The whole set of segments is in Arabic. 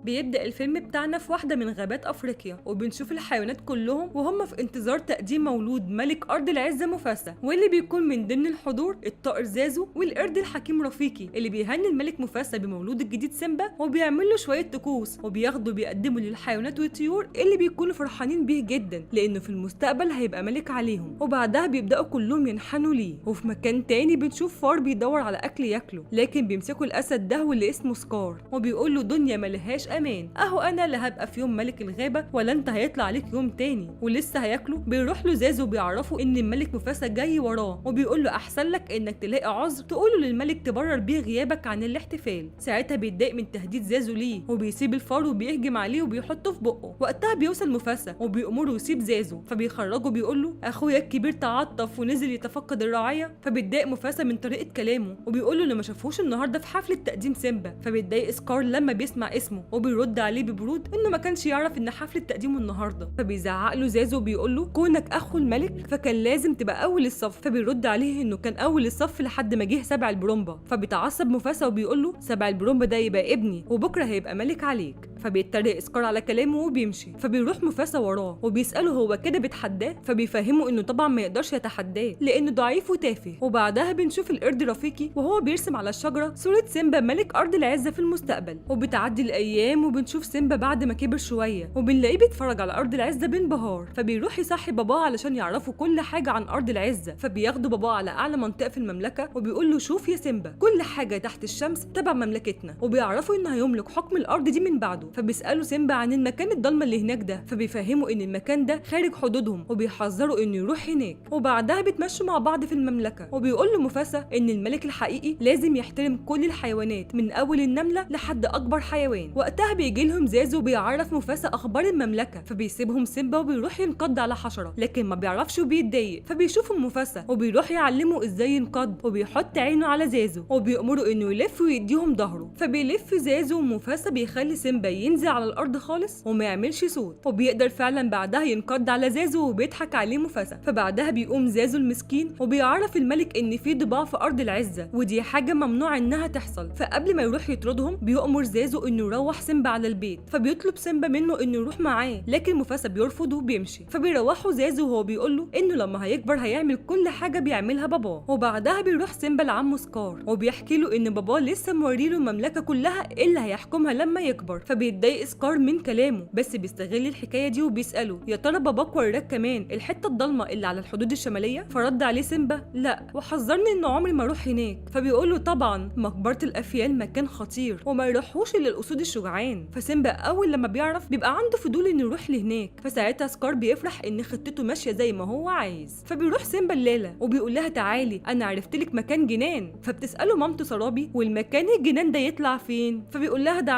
بيبدأ الفيلم بتاعنا في واحدة من غابات أفريقيا، وبنشوف الحيوانات كلهم وهم في انتظار تقديم مولود ملك أرض العزة مفاسا، واللي بيكون من ضمن الحضور الطائر زازو والقرد الحكيم رفيقي اللي بيهني الملك مفاسا بمولود الجديد سيمبا، وبيعمل له شوية طقوس وبياخده بيقدمه للحيوانات والطيور اللي بيكونوا فرحانين بيه جدا لأنه في المستقبل هيبقى ملك عليهم. وبعدها بيبدأوا كلهم ينحنوا ليه. وفي مكان تاني بنشوف فار بيدور على أكل ياكله، لكن بيمسكوا الأسد ده واللي اسمه سكار وبيقول له دنيا ملهاش امان، اهو انا اللي هبقى في يوم ملك الغابه ولا انت هيطلع عليك يوم تاني. ولسه هياكله بيروح له زازو وبيعرفوا ان الملك مفاسا جاي وراه، وبيقول له احسن لك انك تلاقي عذر تقوله للملك تبرر بيه غيابك عن الاحتفال. ساعتها بيتضايق من تهديد زازو ليه وبيسيب الفار وبيهجم عليه وبيحطه في بقه. وقتها بيوصل مفاسا وبيأمره يسيب زازو، فبيخرجه بيقول له اخويا الكبير تعاطف ونزل يتفقد الرعايه. فبيتضايق مفاسا من طريقه كلامه وبيقول له انه ما شافوش النهارده في حفله تقديم سيمبا. فبيتضايق سكار لما بيسمع اسمه وبيرد عليه ببرود انه ما كانش يعرف ان حفله تقديمه النهارده. فبيزعق له زازو وبيقول له كونك اخو الملك فكان لازم تبقى اول الصف. فبيرد عليه انه كان اول الصف لحد ما جه سبع البرومبا. فبيتعصب مفاسا وبيقول له سبع البرومبا ده يبقى ابني وبكره هيبقى ملك عليك. فبيتريق سكار على كلامه وبيمشي. فبيروح مفاسا وراه وبيساله هو كده بيتحداه، فبيفهمه انه طبعا ما يقدرش يتحداه لانه ضعيف وتافه. وبعدها بنشوف القرد رفيقي وهو بيرسم على الشجره صوره سيمبا ملك ارض العزه في المستقبل. وبتعدي الايام وبنشوف سيمبا بعد ما كبر شويه وبنلاقيه بيتفرج على ارض العزه بانبهار. فبيروح يصحي باباه علشان يعرفوا كل حاجه عن ارض العزه. فبياخدوا باباه على اعلى منطقه في المملكه وبيقول له شوف يا سيمبا كل حاجه تحت الشمس تبع مملكتنا، وبيعرفوا انه هيملك حكم الارض دي من بعده. فبيسالوا سيمبا عن المكان الضلمه اللي هناك ده، فبيفهموا ان المكان ده خارج حدودهم وبيحذروا انه يروح هناك. وبعدها بيتمشوا مع بعض في المملكه وبيقول له مفاسا ان الملك الحقيقي لازم يحترم كل الحيوانات من اول النمله لحد اكبر حيوان. وقتها بيجي لهم زازو بيعرف مفاسا اخبار المملكه، فبيسيبهم سيمبا وبيروح ينقض على حشره لكن ما بيعرفش وبيتضايق. فبيشوفوا مفاسا وبيروح يعلمه ازاي ينقض وبيحط عينه على زازو وبيأمره انه يلف ويديهم ظهره. فبيلف زازو ومفاسا بيخلي سيمبا ينزل على الارض خالص وما يعملش صوت، وبيقدر فعلا بعدها ينقض على زازو وبيضحك عليه مفاسا. فبعدها بيقوم زازو المسكين وبيعرف الملك ان في ضباع في ارض العزه ودي حاجه ممنوع انها تحصل. فقبل ما يروح يطردهم بيأمر زازو انه يروح سيمبا على البيت. فبيطلب سيمبا منه انه يروح معاه لكن مفاسا بيرفض وبيمشي. فبيروحوا زازو وهو بيقول له انه لما هيكبر هيعمل كل حاجه بيعملها باباه. وبعدها بيروح سيمبا لعمه سكار وبيحكي له ان باباه لسه موريله المملكه كلها اللي هيحكمها لما يكبر. فبيتضايق سكار من كلامه بس بيستغل الحكايه دي وبيساله يا ترى باباك وراك كمان الحته الضلمه اللي على الحدود الشماليه؟ فرد عليه سيمبا لا، وحذرني ان عمري ما اروح هناك. فبيقول له طبعا مقبره الافيال مكان خطير وما يروحوش الا الاسود الشجعان. فسيمبا اول لما بيعرف بيبقى عنده فضول انه يروح لهناك. فساعتها سكار بيفرح ان خطته ماشيه زي ما هو عايز. فبيروح سيمبا الليله وبيقول لها تعالي انا عرفت لك مكان جنان. فبتساله مامته سرابي والمكان الجنان ده يطلع فين؟ فبيقول لها ده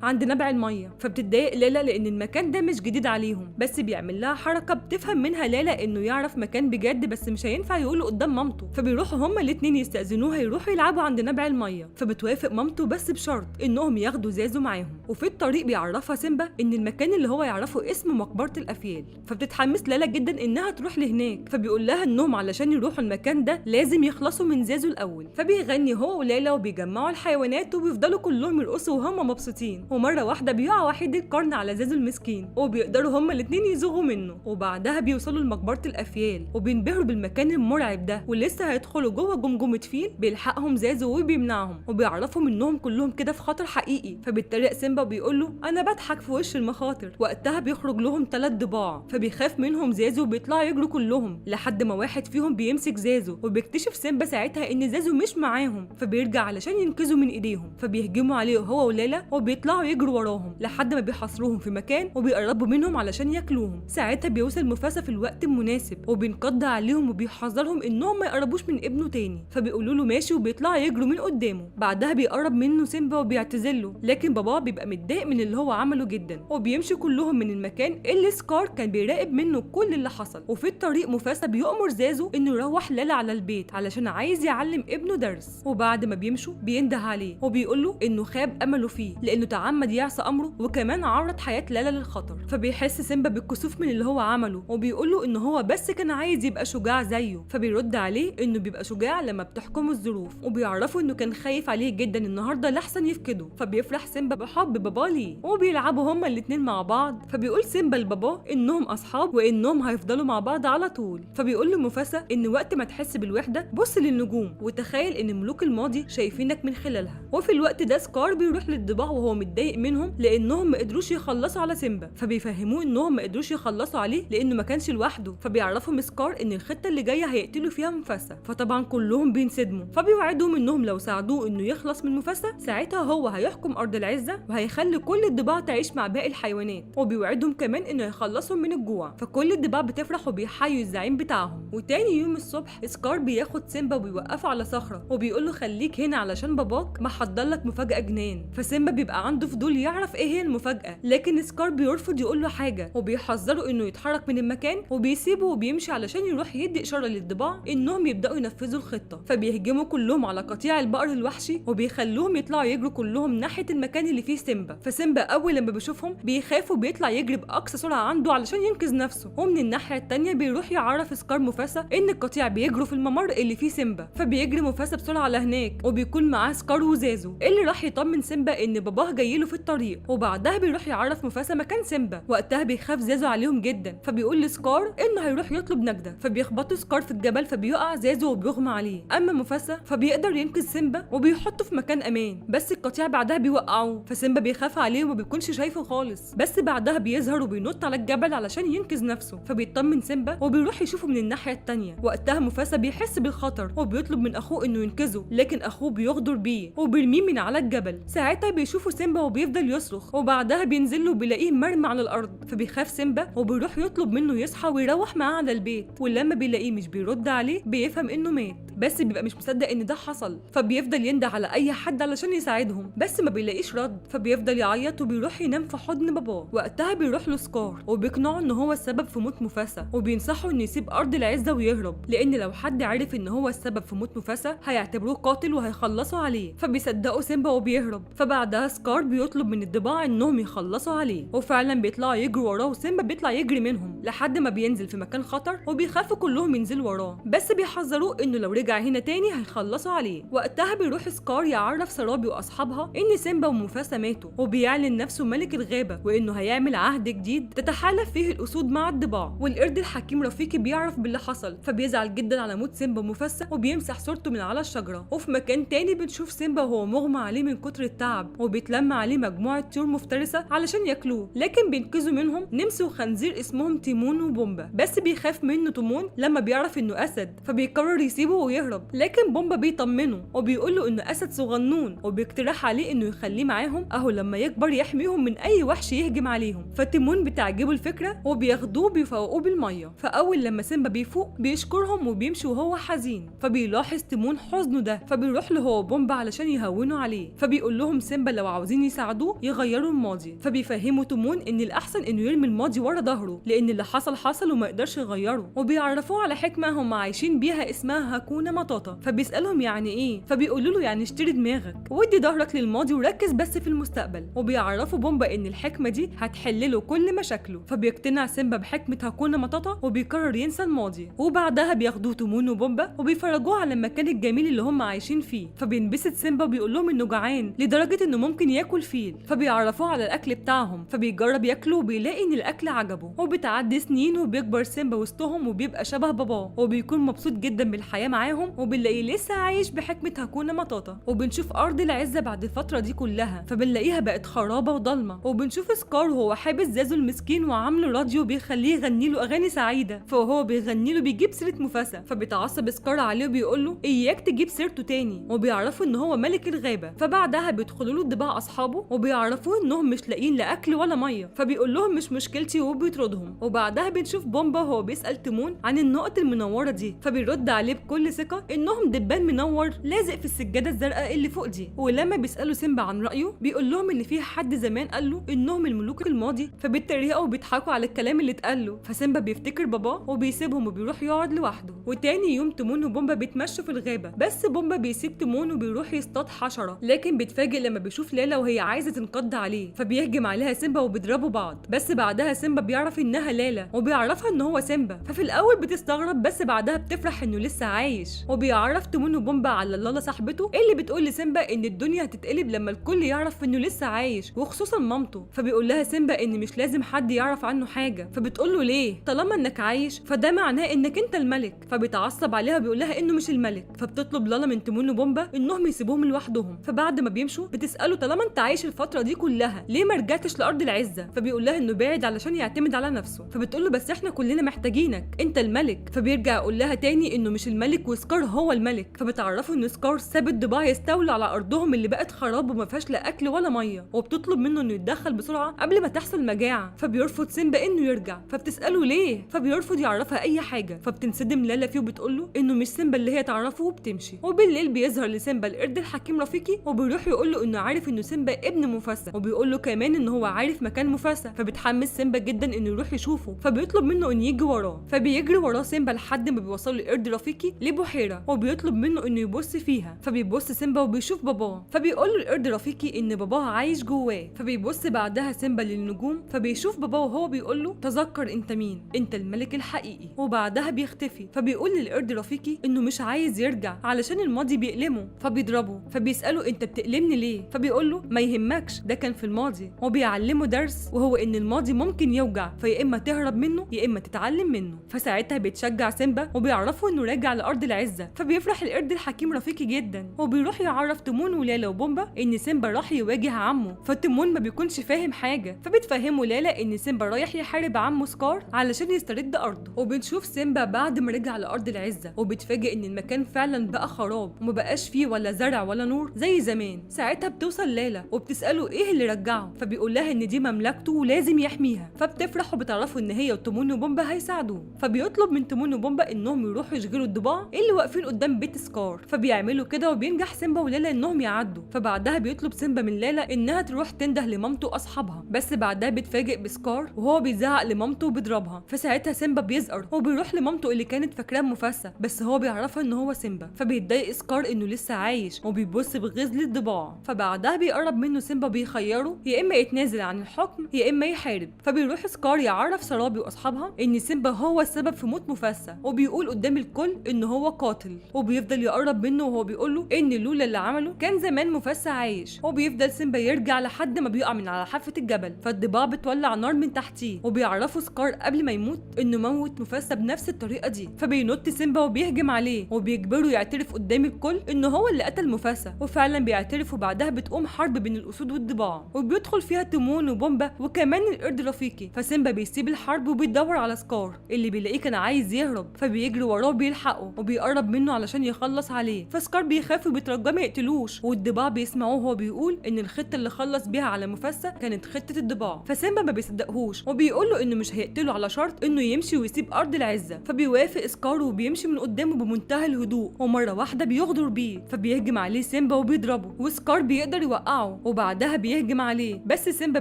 عند نبع الميه. فبتتضايق ليلى لان المكان ده مش جديد عليهم، بس بيعمل لها حركه بتفهم منها ليلى انه يعرف مكان بجد بس مش هينفع يقوله قدام مامته. فبيروحوا هما الاتنين يستأذنوها يروحوا يلعبوا عند نبع الميه. فبتوافق مامته بس بشرط انهم ياخدوا زازو معاهم. وفي الطريق بيعرفها سيمبا ان المكان اللي هو يعرفه اسمه مقبره الافيال. فبتتحمس ليلى جدا انها تروح لهناك. فبيقول لها انهم علشان يروحوا المكان ده لازم يخلصوا من زازو الاول. فبيغني هو وليلى وبيجمعوا الحيوانات وبيفضلوا كلهم يرقصوا وهم مبسوطين. ومره واحده بيقع وحيد القرن على زازو المسكين وبيقدروا هما الاتنين يزوغوا منه. وبعدها بيوصلوا لمقبره الافيال وبينبهروا بالمكان المرعب ده ولسه هيدخلوا جوه جمجمه فيل. بيلحقهم زازو وبيمنعهم وبيعرفوا منهم كلهم كده في خطر حقيقي. فبيتريق سيمبا وبيقول له انا بضحك في وش المخاطر. وقتها بيخرج لهم 3 ضباع فبيخاف منهم زازو وبيطلعوا يجروا كلهم لحد ما واحد فيهم بيمسك زازو. وبيكتشف سيمبا ساعتها ان زازو مش معاهم فبيرجع علشان ينقذه من ايديهم. فبيهجموا عليه هو وليلى وبيطلعوا يجروا وراهم لحد ما بيحاصروهم في مكان وبيقربوا منهم علشان ياكلوهم. ساعتها بيوصل مفاسا في الوقت المناسب وبينقض عليهم وبيحذرهم انهم ما يقربوش من ابنه تاني. فبيقولوا له ماشي وبيطلعوا يجروا من قدامه. بعدها بيقرب منه سيمبا وبيعتذر له لكن باباه بيبقى متضايق من اللي هو عمله جدا وبيمشي كلهم من المكان اللي سكار كان بيراقب منه كل اللي حصل. وفي الطريق مفاسا بيأمر زازو انه يروح ليلى على البيت علشان عايز يعلم ابنه درس. وبعد ما بيمشوا بينده عليه وبيقول له انه خاب امله فيه لانه تعمد يعصى امره وكمان عرض حياه ليلى للخطر. فبيحس سيمبا بالكسوف من اللي هو عمله وبيقول له انه هو بس كان عايز يبقى شجاع زيه. فبيرد عليه انه بيبقى شجاع لما بتحكمه الظروف وبيعرفوا انه كان خايف عليه جدا النهارده لحسن يفقده. فبيفرح سيمبا بحب باباه ليه، وبيلعبوا هما الاتنين مع بعض. فبيقول سيمبا لباباه انهم اصحاب وانهم هيفضلوا مع بعض على طول. فبيقول لمفاسا ان وقت ما تحس بالوحده بص للنجوم وتخيل ان ملوك الماضي شايفينك من خلالها. وفي الوقت ده سكار بيروح للضباع وهو متضايق منهم لانهم ما قدروش يخلصوا على سيمبا. فبيفهموه انهم ما قدروش يخلصوا عليه لانه ما كانش لوحده. فبيعرفهم سكار ان الخطه اللي جايه هيقتلوا فيها مفاسا. فطبعا كلهم بينصدموا. فبيوعدهم انهم لو ساعدوه انه يخلص من مفاسا ساعتها هو هيحكم ارض العزه وهيخلي كل الضباع تعيش مع باقي الحيوانات. وبيوعدهم كمان انه يخلصهم من الجوع. فكل الضباع بتفرح وبيحيوا الزعيم بتاعهم. وتاني يوم الصبح سكار بياخد سيمبا وبيوقفه على صخره وبيقول له خليك هنا علشان باباك محضر لك مفاجاه جنان. فسيمبا بيبقى عنده فضول يعرف ايه هي المفاجاه، لكن سكار بيرفض يقول له حاجه وبيحذره انه يتحرك من المكان وبيسيبه وبيمشي علشان يروح يدي اشاره للضباع انهم يبداوا ينفذوا الخطه. فبيهجموا كلهم على قطيع البقر الوحشي وبيخلوهم يطلعوا يجروا كلهم ناحيه المكان اللي فيه سيمبا. فسيمبا اول لما بيشوفهم بيخاف وبيطلع يجري باقصى سرعه عنده علشان ينقذ نفسه. ومن الناحيه التانيه بيروح يعرف سكار مفاسا ان القطيع بيجروا في الممر اللي فيه سيمبا. فبيجري مفاسا بسرعه لهناك وبيكون معاه سكار وزازو اللي راح يطمن سيمبا ان باباه جاي له في الطريق. وبعدها بيروح يعرف مفاسا مكان سيمبا. وقتها بيخاف زازو عليهم جدا فبيقول لسكار انه هيروح يطلب نجده. فبيخبطوا سكار في الجبل فبيقع زازو وبيغمى عليه. اما مفاسا فبيقدر ينقذ سيمبا وبيحطه في مكان امان. بس القطيع بعدها بيوقعوه فسيمبا بيخاف عليه وما بيكونش شايفه خالص. بس بعدها بيظهر وبينط على الجبل علشان ينقذ نفسه. فبيطمن سيمبا وبيروح يشوفه من الناحيه التانيه. وقتها مفاسا بيحس بالخطر وبيطلب من اخوه انه ينقذه، لكن اخوه بيغدر بيه وبيرميه من على الجبل. ساعتها بيشوفوا سيمبا وبيفضل يصرخ وبعدها بينزل له وبيلاقيه مرمي على الارض. فبيخاف سيمبا وبيروح يطلب منه يصحى ويروح معاه على البيت. ولما بيلاقيه مش بيرد عليه بيفهم انه مات، بس بيبقى مش مصدق ان ده حصل. فبيفضل ينده على اي حد علشان يساعدهم بس ما بيلاقيش رد. فبيفضل يعيط وبيروح ينام في حضن باباه. وقتها بيروح له سكار وبيقنعه ان هو السبب في موت مفاسا وبينصحه انه يسيب ارض العزه ويهرب، لان لو حد عرف ان هو السبب في موت مفاسا هيعتبروه قاتل وهيخلصوا عليه. فبيصدقوا سيمبا وبيهرب. فبعدها سكار بيطلب من الضباع انهم يخلصوا عليه وفعلا بيطلعوا يجروا وراه وسيمبا بيطلع يجري منهم لحد ما بينزل في مكان خطر وبيخافوا كلهم ينزلوا وراه. بس بيحذروه انه لو رجع هنا تاني هيخلصوا عليه. وقتها بيروح سكار يعرف سرابي واصحابها ان سيمبا ومفاسا ماتوا وبيعلن نفسه ملك الغابه وانه هيعمل عهد جديد تتحالف فيه الاسود مع الضباع. والقرد الحكيم رفيقي بيعرف باللي حصل فبيزعل جدا على موت سيمبا ومفاسا وبيمسح صورته من على الشجره. وفي مكان تاني بنشوف سيمبا وهو مغمى عليه من كتر التعب وبيتلم عليه مجموعه طيور مفترسه علشان ياكلوه، لكن بينقذوا منهم نمس وخنزير اسمهم تيمون وبومبا. بس بيخاف منه تيمون لما بيعرف انه اسد فبيقرر يسيبه ويهرب، لكن بومبا بيطمنه وبيقول له انه اسد صغنون وبيقترح عليه انه يخليه معاهم اهو لما يكبر يحميهم من اي وحش يهجم عليهم. فتيمون بتعجبه الفكره وبياخدوه بيفوقوه بالميه. فاول لما سيمبا بيفوق بيشكرهم وبيمشي وهو حزين. فبيلاحظ تيمون حزنه ده فبيروح له هو بومبا علشان يهونوا عليه. فبيقول لهم سيمبا لو عاوزين يساعدوه يغيروا الماضي. فبيفهموا تيمون ان الاحسن انه يرمي الماضي ورا ظهره لان اللي حصل حصل وما يقدرش يغيره. وبيعرفوه على حكمه هم عايشين بيها اسمها هاكونا ماتاتا. فبيسالهم يعني ايه؟ فبيقولوا له يعني اشتري دماغك وادي ظهرك للماضي وركز بس في المستقبل. وبيعرفوا بومبا ان الحكمه دي هتحل له كل مشاكله. فبيقتنع سيمبا بحكمه هاكونا ماتاتا وبيقرر ينسى الماضي. وبعدها بياخدوه تيمون وبومبا وبيفرجوه على المكان الجميل اللي هم عايشين فيه. فبينبسط سيمبا وبيقول لهم انه جعان لدرجه انه ممكن ياكل فيل. فبيعرفوه على الاكل بتاعهم فبيجرب ياكله وبيلاقي ان الاكل عجبه. وبتعدي سنين وبيكبر سيمبا وسطهم وبيبقى شبه باباه وبيكون مبسوط جدا بالحياه معاهم وبنلاقيه لسه عايش بحكمه هاكونا ماتاتا. وبنشوف ارض العزه بعد الفتره دي كلها فبنلاقيها بقت خرابه وضلمه. وبنشوف سكار وهو حابس زازو المسكين وعامله راديو بيخليه يغني له اغاني سعيده. فهو بيغني له بيجيب سيره مفاسا فبيتعصب سكار عليه وبيقول له اياك تجيب سيرته تاني. وبيعرفوا ان هو ملك الغابه. فبعدها بيدخلوا له الضباع اصحابه وبيعرفوه انهم مش لاقيين لا اكل ولا ميه. فبيقول لهم مش مشكلتي وبيطردهم. وبعدها بنشوف بومبا وهو بيسال تيمون عن النقط المنوره دي فبيرد عليه بكل ثقه انهم دبان منور لازق في السجاده الزرقاء اللي فوق دي. ولما بيسالوا سيمبا عن رايه بيقول لهم ان في حد زمان قال له انهم الملوك الماضي فبيتريقوا وبيضحكوا على الكلام اللي اتقال له. فسيمبا بيفتكر باباه وبيسيبهم وبيروح يقعد لوحده. وتاني يوم تيمون وبومبا بيتمشوا في الغابه بس بومبا بيسيب تيمون وبيروح يصطاد حشره، لكن بيتفاجئ لما بيشوف ليلى وهي عايزه تنقض عليه فبيهجم عليها سيمبا وبيضربوا بعض. بس بعدها سيمبا بيعرف انها ليلى وبيعرفها ان هو سيمبا. ففي الاول بتستغرب بس بعدها بتفرح انه لسه عايش. وبيعرف تيمون وبومبا على لالا صاحبته اللي بتقول لسيمبا ان الدنيا هتتقلب لما الكل يعرف تعرف انه لسه عايش وخصوصا مامته. فبيقول لها سيمبا ان مش لازم حد يعرف عنه حاجه. فبتقول له ليه؟ طالما انك عايش فده معناه انك انت الملك. فبيتعصب عليها بيقول لها انه مش الملك. فبتطلب لالا من تيمون وبومبا انهم يسيبوهم لوحدهم. فبعد ما بيمشوا بتساله طالما انت عايش الفتره دي كلها ليه ما رجعتش لارض العزه؟ فبيقول لها انه بعد علشان يعتمد على نفسه. فبتقول له بس احنا كلنا محتاجينك، انت الملك. فبيرجع يقول لها تاني انه مش الملك وسكار هو الملك. فبتعرفه ان سكار ساب الضباع يستولوا على ارضهم اللي بقت خراب وما فيهاش لا اكل ولا ميه، وبتطلب منه انه يتدخل بسرعه قبل ما تحصل مجاعه. فبيرفض سيمبا انه يرجع. فبتساله ليه؟ فبيرفض يعرفها اي حاجه. فبتنصدم لالا فيه وبتقول له انه مش سيمبا اللي هي تعرفه وبتمشي. وبالليل بيظهر لسيمبا القرد الحكيم رفيقي وبيروح يقول له انه عارف انه سيمبا ابن مفاسا، وبيقول له كمان ان هو عارف مكان مفاسا. فبتحمس سيمبا جدا انه يروح يشوفه. فبيطلب منه انه يجي وراه. فبيجري وراه سيمبا لحد ما بيوصل القرد رفيقي لبحيره وبيطلب منه انه يبص فيها. فبيبص سيمبا وبيشوف باباه. فبيقول له القرد رفيقي ان باباه عايش جواه. فبيبص بعدها سيمبا للنجوم فبيشوف باباه وهو بيقول له تذكر انت مين، انت الملك الحقيقي. وبعدها بيختفي. فبيقول للقرد رفيقي انه مش عايز يرجع علشان الماضي بيألمه. فبيضربه. فبيسأله انت بتألمني ليه؟ فبيقول له ما يهمكش ده كان في الماضي. وبيعلمه درس وهو ان الماضي ممكن يوجع، فيا اما تهرب منه يا اما تتعلم منه. فساعتها بيتشجع سيمبا وبيعرفوا انه راجع لارض العزه. فبيفرح القرد الحكيم رفيقي جدا وبيروح يعرف تيمون ولالا وبومبا ان سيمبا راح يواجه عمه. فتيمون ما بيكونش فاهم حاجه. فبتفهمه لالا ان سيمبا رايح يحارب عمه سكار علشان يسترد ارضه. وبنشوف سيمبا بعد ما رجع لارض العزه وبتفاجئ ان المكان فعلا بقى خراب ومبقاش فيه ولا زرع ولا نور زي زمان. ساعتها بتوصل لالا وبتساله ايه اللي رجعه. فبيقول لها ان دي مملكته ولازم يحميها. فبتفرح وبتعرفوا ان هي وتيمون وبومبا هيساعدوه. فبيطلب من تيمون وبومبا انهم يروحوا يشغلوا الضباع اللي واقفين قدام بيت سكار. فبيعملوا كده وبينجح سيمبا ولالا انهم يعدوا. فبعدها بيطلب سيمبا من لالا انها تروح تنده لمامته واصحابها. بس بعدها بيتفاجئ بسكار وهو بيزعق لمامته وبيضربها. فساعتها سيمبا بيزقر وبيروح لمامته اللي كانت فاكراه مفاسا بس هو بيعرفها ان هو سيمبا. فبيتضايق سكار انه لسه عايش وبيبص بغيظ للضباع. فبعدها بيقرب منه سيمبا بيخيره يا اما يتنازل عن الحكم يا اما يحارب. فبيروح سكار يعرف سرابي واصحابها ان سيمبا هو السبب في موت مفاسا وبيقول قدام الكل ان هو قاتل. وبيفضل يقرب منه وهو بيقول له ان لولا اللي عمله كان زمان مفاسا عايش. وبيفضل سيمبا يرجع لحد ما بيقع من على حافه الجبل. فالضباع بتولع نار من تحتيه وبيعرفوا سكار قبل ما يموت انه موت مفاسا بنفس الطريقه دي. فبينط سيمبا وبيهجم عليه وبيجبره يعترف قدام الكل انه هو اللي قتل مفاسا. وفعلا بيعترف وبعدها بتقوم حرب بين الاسود والضباع وبيدخل فيها تيمون وبومبا وكمان القرد رفيقي. فسيمبا بيسيب الحرب وبيدور على سكار اللي بيلاقيه كان عايز يهرب. فبيجري وراه وبيلحقه وبيقرب منه علشان يخلص عليه. فسكار بيخاف وبيترجاه ما يقتلوش. والضباع بيسمعوه وهو بيقول ان الخطه اللي خلص بيها على مفاسا كانت خطه الضباع. فسيمبا ما بيصدقهوش وبيقول له انه مش هيقتله على شرط انه يمشي ويسيب ارض العزه. فبيوافق سكار وبيمشي من قدامه بمنتهى الهدوء ومره واحده بيغدر بيه. فبيهجم عليه سيمبا وبيضربه وسكار بيقدر يوقعه وبعدها بيهجم عليه بس سيمبا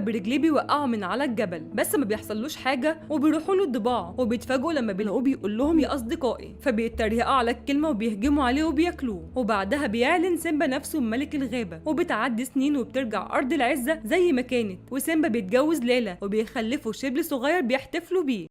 برجليه بيوقعه من على الجبل بس ما بيحصلوش حاجه. وبيروحوا له الضباع وبيتفاجئوا لما بيلاقوه بيقول لهم يا اصدقائي. فبيتريقوا على الكلمه وبيهجموا عليه وبياكلوه. وبعدها بيعلن سيمبا نفسه ملك الغابه. وبتعدي سنين وبترجع ارض العزه زي ما كانت وسيمبا بيتجوز لالا وبيخلفوا شبل صغير بيحتفلوا بيه.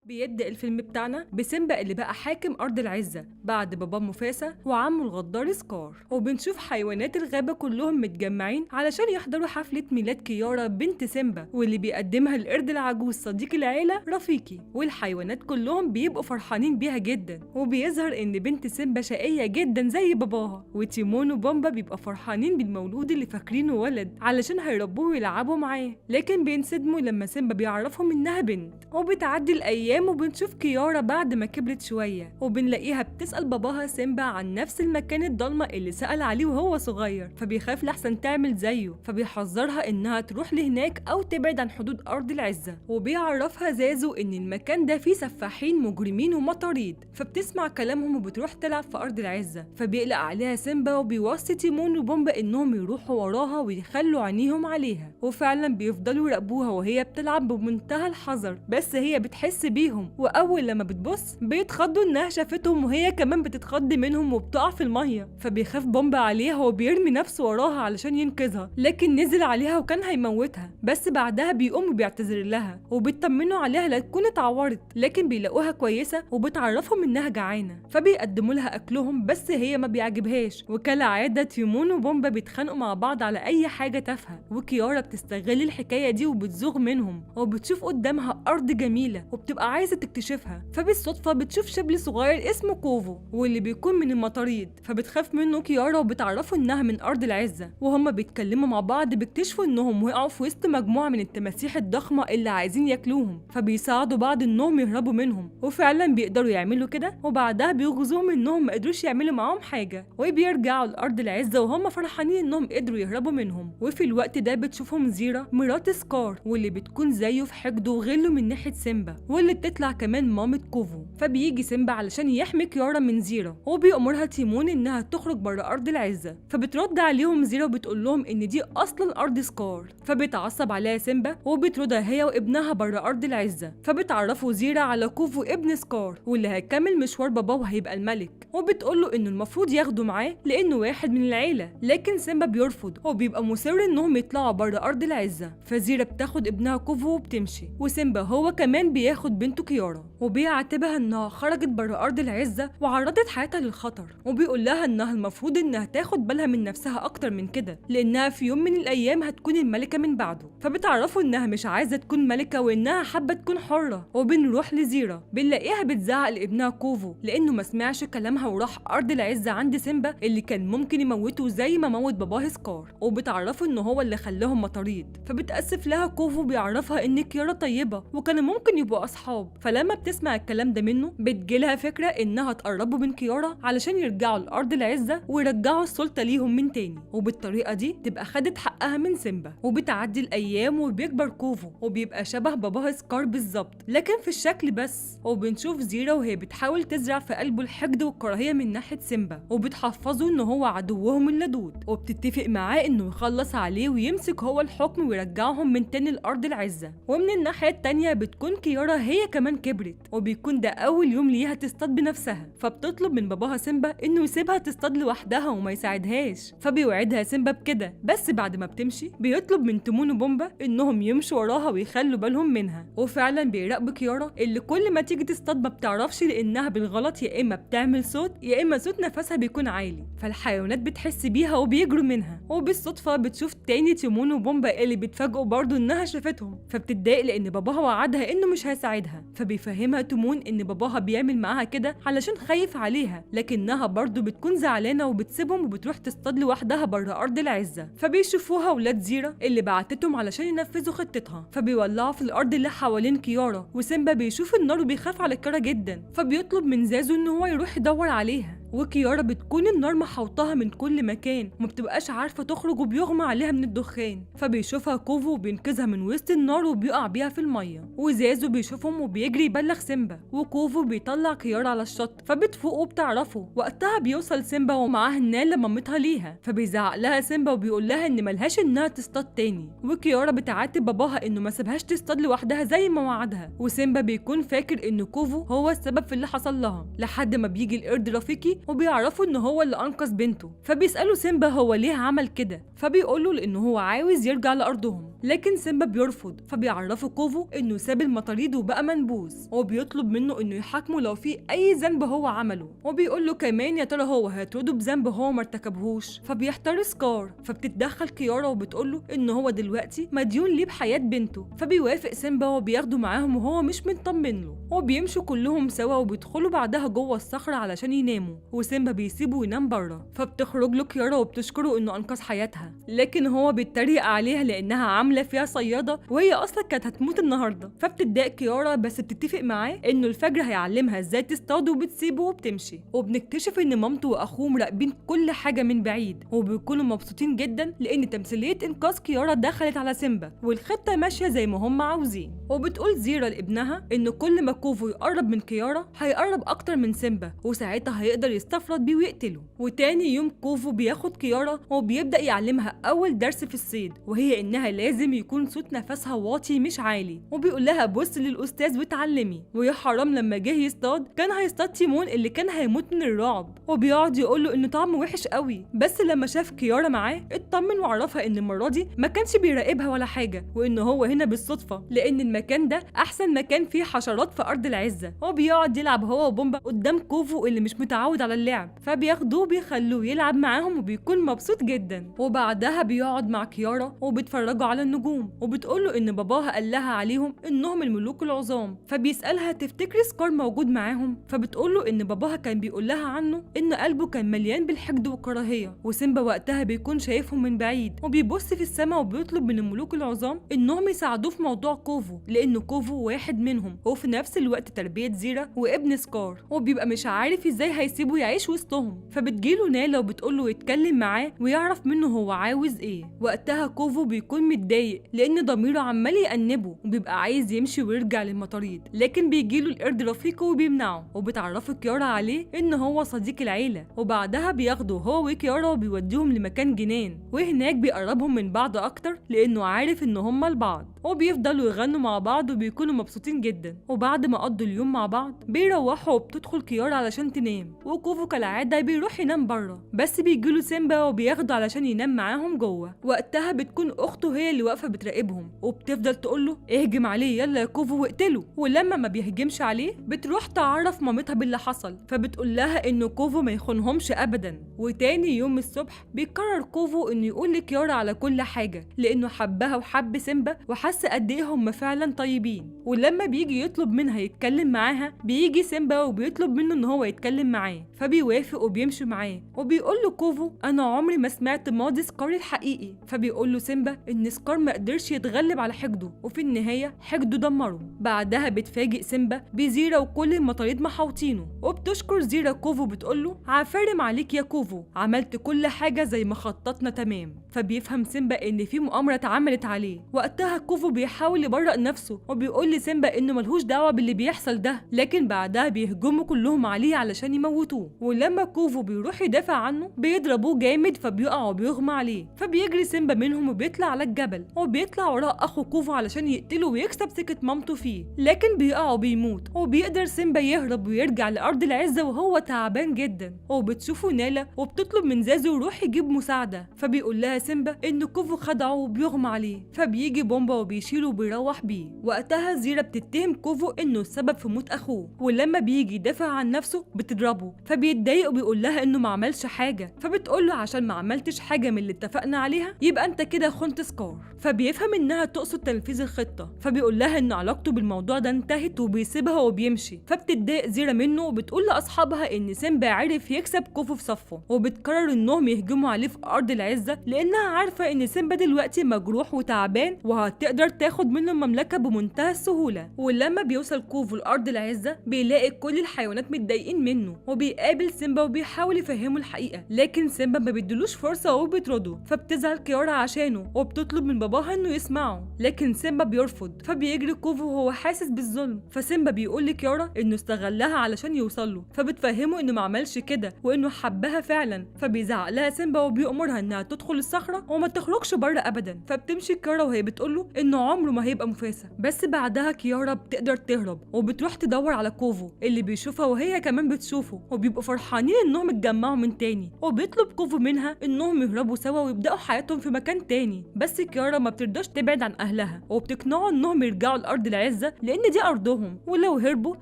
بيبدأ الفيلم بتاعنا بسيمبا اللي بقى حاكم أرض العزة بعد باباه مفاسا وعمه الغدار سكار. وبنشوف حيوانات الغابة كلهم متجمعين علشان يحضروا حفلة ميلاد كيارا بنت سيمبا واللي بيقدمها القرد العجوز صديق العيلة رفيقي. والحيوانات كلهم بيبقوا فرحانين بيها جدا. وبيظهر إن بنت سيمبا شقية جدا زي باباها. وتيمون وبومبا بيبقى فرحانين بالمولود اللي فاكرينه ولد علشان هيربوه ويلعبوا معاه. لكن بينصدموا لما سيمبا بيعرفهم إنها بنت. وبتعدي الأيام وبنشوف كيارا بعد ما كبرت شوية وبنلاقيها بتسأل باباها سيمبا عن نفس المكان الضلمة اللي سأل عليه وهو صغير. فبيخاف لحسن تعمل زيه. فبيحذرها انها تروح لهناك او تبعد عن حدود ارض العزة. وبيعرفها زازو ان المكان ده فيه سفاحين مجرمين ومطاريد. فبتسمع كلامهم وبتروح تلعب في ارض العزة. فبيقلق عليها سيمبا وبيوصي تيمون وبومبا انهم يروحوا وراها ويخلوا عينيهم عليها. وفعلا بيفضلوا يراقبوها وهي بتلعب بمنتهى الحذر بس هي بتحس بيه بيهم، واول لما بتبص بيتخضوا انها شافتهم وهي كمان بتتخض منهم وبتقع في الميه. فبيخاف بومبا عليها وبيرمي نفسه وراها علشان ينقذها، لكن نزل عليها وكان هيموتها. بس بعدها بيقوم وبيعتذر لها وبيطمنوا عليها لا تكون اتعورت، لكن بيلاقوها كويسه وبتعرفهم انها جعانه. فبيقدموا لها اكلهم بس هي ما بيعجبهاش، وكالعاده تيمون وبومبا بيتخانقوا مع بعض على اي حاجه تافهه. وكيارا بتستغل الحكايه دي وبتزوغ منهم، وبتشوف قدامها ارض جميله وبتبقى عايزه تكتشفها. فبالصدفه بتشوف شبل صغير اسمه كوفو واللي بيكون من المطاريد، فبتخاف منه كيارا وبتعرفوا انها من ارض العزه. وهما بيتكلموا مع بعض بيكتشفوا انهم وقعوا في وسط مجموعه من التماسيح الضخمه اللي عايزين ياكلوهم، فبيساعدوا بعض انهم يهربوا منهم، وفعلا بيقدروا يعملوا كده. وبعدها بيغزوهم انهم ما قدروش يعملوا معاهم حاجه، وبيرجعوا لارض العزه وهم فرحانين انهم قدروا يهربوا منهم. وفي الوقت ده بتشوفهم زيرا مرات سكار، واللي بتكون زيه في حقده وغله من ناحيه سيمبا، واللي بتطلع كمان مامة كوفو. فبيجي سيمبا علشان يحمي كيارا من زيرا، وبيأمرها تيمون انها تخرج بره ارض العزه. فبترد عليهم زيرا وبتقول لهم ان دي اصلا ارض سكار. فبيتعصب عليها سيمبا وبتردها هي وابنها بره ارض العزه. فبتعرفوا زيرا على كوفو ابن سكار واللي هيكمل مشوار باباه وهيبقى الملك، وبتقول له انه المفروض ياخده معاه لانه واحد من العيله. لكن سيمبا بيرفض وبيبقى مصر انهم يطلعوا بره ارض العزه. فزيرا بتاخد ابنها كوفو وبتمشي، وسيمبا هو كمان بياخد بنته كيارا وبيعاتبها انها خرجت بره ارض العزه وعرضت حياتها للخطر، وبيقول لها انها المفروض انها تاخد بالها من نفسها اكتر من كده لانها في يوم من الايام هتكون الملكه من بعده. فبتعرفوا انها مش عايزه تكون ملكه وانها حابه تكون حره. وبنروح لزيرا بنلاقيها بتزعق لابنها كوفو لانه ما سمعش كلامها وراح ارض العزه عند سيمبا اللي كان ممكن يموته زي ما موت باباه سكار. وبتعرفوا انه هو اللي خلاهم مطاريد. فبتاسف لها كوفو بيعرفها ان كيارا طيبه وكانوا ممكن يبقوا اصحاب. فلما بتسمع الكلام ده منه بتجيلها فكره انها تقربوا من كيارا علشان يرجعوا لارض العزه ويرجعوا السلطه ليهم من تاني، وبالطريقه دي تبقى خدت حقها من سيمبا. وبتعدي الايام وبيكبر كوفو وبيبقى شبه باباه سكار بالظبط لكن في الشكل بس. وبنشوف زيرا وهي بتحاول تزرع في قلبه الحقد والكراهيه من ناحيه سيمبا، وبتحفظه ان هو عدوهم اللدود، وبتتفق معاه انه يخلص عليه ويمسك هو الحكم ويرجعهم من تاني لارض العزه. ومن الناحيه التانيه بتكون كيارا هي كمان كبرت، وبيكون ده اول يوم ليها تصطاد بنفسها. فبتطلب من باباها سيمبا انه يسيبها تصطاد لوحدها وما يساعدهاش. فبيوعدها سيمبا بكده، بس بعد ما بتمشي بيطلب من تيمون وبومبا انهم يمشوا وراها ويخلوا بالهم منها. وفعلا بيراقبوا كيارا اللي كل ما تيجي تصطاد ما بتعرفش لانها بالغلط يا اما بتعمل صوت يا اما صوت نفسها بيكون عالي، فالحيوانات بتحس بيها وبيجروا منها. وبالصدفه بتشوف تاني تيمون وبومبا اللي بيتفاجئوا برضه انها شافتهم، فبتتضايق لان باباها وعدها انه مش هيساعدها. فبيفهمها تيمون ان باباها بيعمل معاها كده علشان خايف عليها، لكنها برضه بتكون زعلانه وبتسيبهم وبتروح تصطاد لوحدها بره ارض العزه. فبيشوفوها ولاد زيرا اللي بعتتهم علشان ينفذوا خطتها، فبيولعوا في الارض اللي حوالين كيارا. وسيمبا بيشوف النار وبيخاف على كيارا جدا، فبيطلب من زازو ان هو يروح يدور عليها. وكيارا بتكون النار محوطاها من كل مكان ومبتبقاش عارفه تخرج وبيغمى عليها من الدخان. فبيشوفها كوفو وبينقذها من وسط النار وبيقع بيها في الميه. وزازو بيشوفهم وبيجري يبلغ سيمبا، وكوفو بيطلع كيارا على الشط. فبتفوق وبتعرفه. وقتها بيوصل سيمبا ومعاه النال مامتها ليها، فبيزعق لها سيمبا وبيقول لها ان ملهاش انها تصطاد تاني. وكيارا بتعاتب باباها انه ما سابهاش تصطاد لوحدها زي ما وعدها. وسيمبا بيكون فاكر ان كوفو هو السبب في اللي حصل لها، لحد ما بيجي القرد رفيقي وبيعرفوا ان هو اللي انقذ بنته. فبيسالوا سيمبا هو ليه عمل كده، فبيقولوا لانه هو عاوز يرجع لارضهم. لكن سيمبا بيرفض. فبيعرفوا كوفو انه ساب المطاريد وبقى منبوذ، وبيطلب منه انه يحاكمه لو في اي ذنب هو عمله. وبيقول له كمان يا ترى هو هيطرده بذنب هو ما ارتكبهوش. فبيحتار سكار. فبتتدخل كيارا وبتقول له ان هو دلوقتي مديون ليه بحياه بنته. فبيوافق سيمبا وبياخده معاهم وهو مش مطمن له. وبيمشوا كلهم سوا وبيدخلوا بعدها جوه الصخره علشان يناموا، وسيمبا بيسيبه وينام بره. فبتخرج له كيارا وبتشكره انه انقذ حياتها، لكن هو بيتريق عليها لانها عامله فيها صياده وهي اصلا كانت هتموت النهارده. فبتتضايق كيارا بس بتتفق معاه انه الفجر هيعلمها ازاي تصطاد وبتسيبه وبتمشي. وبنكتشف ان مامته واخوه مراقبين كل حاجه من بعيد وبيكونوا مبسوطين جدا لان تمثيليه انقاذ كيارا دخلت على سيمبا والخطه ماشيه زي ما هم عاوزين. وبتقول زيرا لابنها ان كل ما كوفو يقرب من كيارا هيقرب اكتر من سيمبا، وساعتها هيقدر يستفرد بيه ويقتله. وتاني يوم كوفو بياخد كيارا وبيبدأ يعلمها أول درس في الصيد، وهي إنها لازم يكون صوت نفسها واطي مش عالي، وبيقول لها بص للأستاذ وتعلمي. ويا حرام لما جه يصطاد كان هيصطاد تيمون اللي كان هيموت من الرعب، وبيقعد يقول له إنه طعمه وحش قوي. بس لما شاف كيارا معاه اطمن وعرفها إن المرة دي ما كانش بيراقبها ولا حاجة، وإن هو هنا بالصدفة لأن المكان ده أحسن مكان فيه حشرات في أرض العزة. هو بيقعد يلعب هو وبومبا قدام كوفو اللي مش متعود على اللعب، فبياخدوه بيخلوه يلعب معاهم وبيكون مبسوط جدا. وبعدها بيقعد مع كيارا وبيتفرجوا على النجوم، وبتقوله إن باباها قال لها عليهم إنهم الملوك العظام. فبيسألها تفتكري سكار موجود معاهم؟ فبتقوله إن باباها كان بيقول لها عنه إن قلبه كان مليان بالحقد والكراهية. وسيمبا وقتها بيكون شايفهم من بعيد وبيبص في السماء وبيطلب من الملوك العظام إنهم يساعدوه في موضوع كوفو، لأنه كوفو واحد منهم وفي نفس الوقت تربية زيرا وابن سكار، وبيبقى مش عارف ازاي هيسيبه يعيش وسطهم. فبتجيله نالا وبتقوله يتكلم معاه ويعرف منه هو عاوز ايه. وقتها كوفو بيكون متضايق لأن ضميره عمال يأنبه وبيبقى عايز يمشي ويرجع للمطاريد، لكن بيجيله القرد رفيقه وبيمنعه، وبتعرفه كيارا عليه إن هو صديق العيلة. وبعدها بياخده هو وكيارا وبيوديهم لمكان جنان، وهناك بيقربهم من بعض أكتر لأنه عارف إن هما لبعض، وبيفضلوا يغنوا مع بعض وبيكونوا مبسوطين جدا. وبعد ما قضوا اليوم مع بعض بيروحوا وبتدخل كيارا علشان تنام، وكوفو كالعادة بيروح ينام بره، بس بيجيله سيمبا وبياخده علشان ينام معاهم جوه. وقتها بتكون أخته هي اللي واقفة بتراقبهم وبتفضل تقوله اهجم عليه يلا يا كوفو واقتله. ولما ما بيهجمش عليه بتروح تعرف مامتها باللي حصل، فبتقول لها إنه كوفو ما يخونهمش أبدا. وتاني يوم الصبح بيقرر كوفو إنه يقول لكيارا على كل حاجة لأنه حبها وحب سيمبا وحس قد إيه هم فعلا طيبين. ولما بيجي يطلب منها يتكلم معاها بيجي سيمبا وبيطلب منه إن هو يتكلم معاه، فبيوافق وبيمشي معاه. وبيقول له كوفو أنا عمري ما سمعت ماضي سكار الحقيقي. فبيقول له سيمبا إن سكار ما قدرش يتغلب على حقده وفي النهاية حقده دمره. بعدها بتفاجئ سيمبا بزيرا وكل المطاريد محاوطينه، وبتشكر زيرا كوفو بتقول له عفارم عليك يا كوفو، عملت كل حاجة زي ما خططنا تمام. فبيفهم سيمبا إن في مؤامرة اتعملت عليه. وقتها كوفو بيحاول يبرئ نفسه وبيقول لسيمبا إنه ملهوش دعوة باللي بيحصل ده، لكن بعدها بيهجموا كلهم عليه علشان يموتوه. ولما كوفو بيروح يدافع عنه بيضربوه جامد فبيقع وبيغمى عليه. فبيجري سيمبا منهم وبيطلع على الجبل، وبيطلع وراه أخو كوفو علشان يقتله ويكسب ثقة مامته فيه، لكن بيقع وبيموت. وبيقدر سيمبا يهرب ويرجع لأرض العزة وهو تعبان جدا. وبتشوفه نالا وبتطلب من زازو يروح يجيب مساعدة، فبيقول لها سيمبا إن كوفو خدعه وبيغمى عليه. فبيجي بومبا وبيشيله وبيروح بيه. وقتها زيرا بتتهم كوفو إنه السبب في موت أخوه، ولما بيجي يدافع عن نفسه بتضربه. فبيتضايق وبيقول لها إنه ما عملش حاجة، فبتقول له عشان ما عملتش حاجة من اللي اتفقنا عليها يبقى أنت كده خنت سكار. فبيفهم إنها تقصد تنفيذ الخطة، فبيقول لها إن علاقته بالموضوع ده انتهت وبيسيبها وبيمشي. فبتتضايق زيرا منه وبتقول لأصحابها إن سيمبا عرف يكسب كوفو في صفه، وبتقرر إنهم يهجموا عليه في أرض العزة لأنها عارفة إن سيمبا دلوقتي مجروح وتعبان وهتقدر تاخد منه المملكة بمنتهى السهولة. ولما بيوصل كوفو لأرض العزة بيلاقي كل الحيوانات متضايقين منه، وبيقابل سيمبا وبيحاول يفهمه الحقيقة، لكن سيمبا ما بيدلوش فرصة وبيطرده. فبتزعل كيارا عشانه وبتطلب من باباها إنه يسمعه، لكن سيمبا بيرفض. فبيجري كوفو وهو حاسس بالظلم، فسيمبا بيقول لكيارا إنه استغلها علشان يوصله، فبتفهمه إنه ما عملش كده وإنه حبها فعلا. فبيزعق لها سيمبا وبيأمرها إنها تدخل الصخرة وما تخرجش بره أبدا. فبتمشي كيارا وهي بتقوله إنه عمره ما هيبقى مفاسة. بس بعدها كيارا بتقدر تهرب وبتروح تدور على كوفو اللي بيشوفها وهي كمان بتشوفه، وبيبقوا فرحانين إنهم اتجمعوا من تاني. وبيطلب كوفو منها إنهم يهربوا سوا ويبدأوا حياتهم في مكان تاني. بس كيارا ما بترضاش تبعد عن أهلها وبتقنعه إنهم يرجعوا لأرض العزة لأن دي أرضهم، ولو هربوا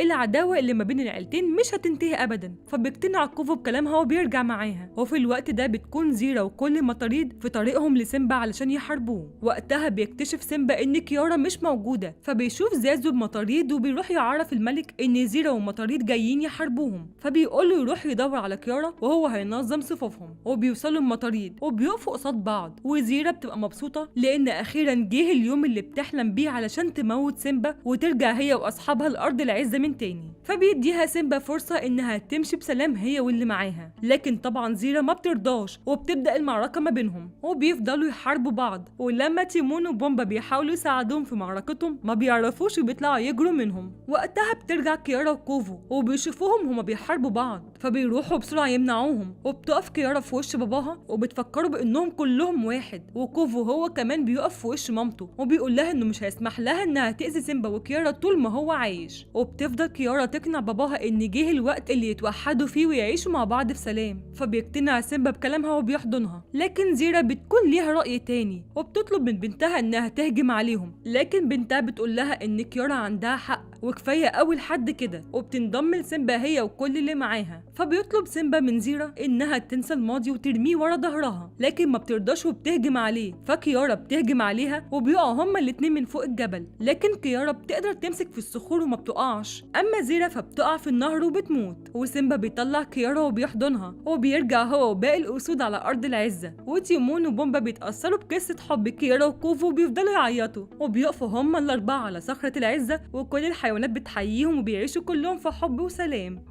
العداوة اللي ما بين العيلتين مش هتنتهي أبدا. فبيقتنع كوفو بكلامها وبيرجع معاها. وفي الوقت ده بتكون زيرا وكل المطاريد في طريقهم لسيمبا علشان يحاربوه. وقتها بيكتشف سيمبا إن كيارا مش موجودة، فبيشوف زازو بمطاريد وبيروح يعرف الملك إن زيرا ومطاريد جايين يحاربوهم. فبيقول له يروح يدور على كيارا وهو هينظم صفوفهم. وبيوصلوا المطاريد وبيقفوا قصاد بعض، وزيرا بتبقى مبسوطة لأن أخيرا جه اليوم اللي بتحلم بيه علشان تموت سيمبا وترجع هي وأصحابها لأرض العزة من تاني. فبيديها سيمبا فرصة إنها تمشي بسلام هي واللي معاها، لكن طبعا زيرا ما بترضاش وبتبدأ المعركة ما بينهم وبيفضلوا يحاربوا بعض. ولما تيمون وبومبا بيحاولوا بيحاولوا يساعدوهم في معركتهم ما بيعرفوش وبيطلعوا يجروا منهم. وقتها بترجع كيارا وكوفو وبيشوفوهم هما بيحاربوا بعض، فبيروحوا بسرعة يمنعوهم. وبتقف كيارا في وش باباها وبتفكروا بانهم كلهم واحد. وكوفو هو كمان بيقف في وش مامته وبيقول لها انه مش هيسمح لها انها تأذي سيمبا وكيارا طول ما هو عايش. وبتفضل كيارا تقنع باباها ان جه الوقت اللي يتوحدوا فيه ويعيشوا مع بعض في سلام. فبيقتنع سيمبا بكلامها وبيحضنها، لكن زيرا بتكون ليها رأي تاني وبتطلب من بنتها انها تهجم عليهم. لكن بنتها بتقول لها ان كيارا عندها حق وكفايه اول حد كده، وبتنضم لسيمبا هي وكل اللي معاها. فبيطلب سيمبا من زيرا انها تنسى الماضي وترميه ورا ظهرها، لكن ما بترضاش وبتهجم عليه. فكيارا بتهجم عليها وبيقعوا هما الاتنين من فوق الجبل، لكن كيارا بتقدر تمسك في الصخور وما بتقعش. اما زيرا فبتقع في النهر وبتموت. وسيمبا بيطلع كيارا وبيحضنها وبيرجع هو وباقي الاسود على ارض العزه. وتيمون وبومبا بيتاثروا بقصه حب كيارا وكوفو وبيفضلوا يعيطوا. وبيقفوا هما الاربعه على صخره العزه وكل الحيوانات بتحييهم وبيعيشوا كلهم في حب وسلام.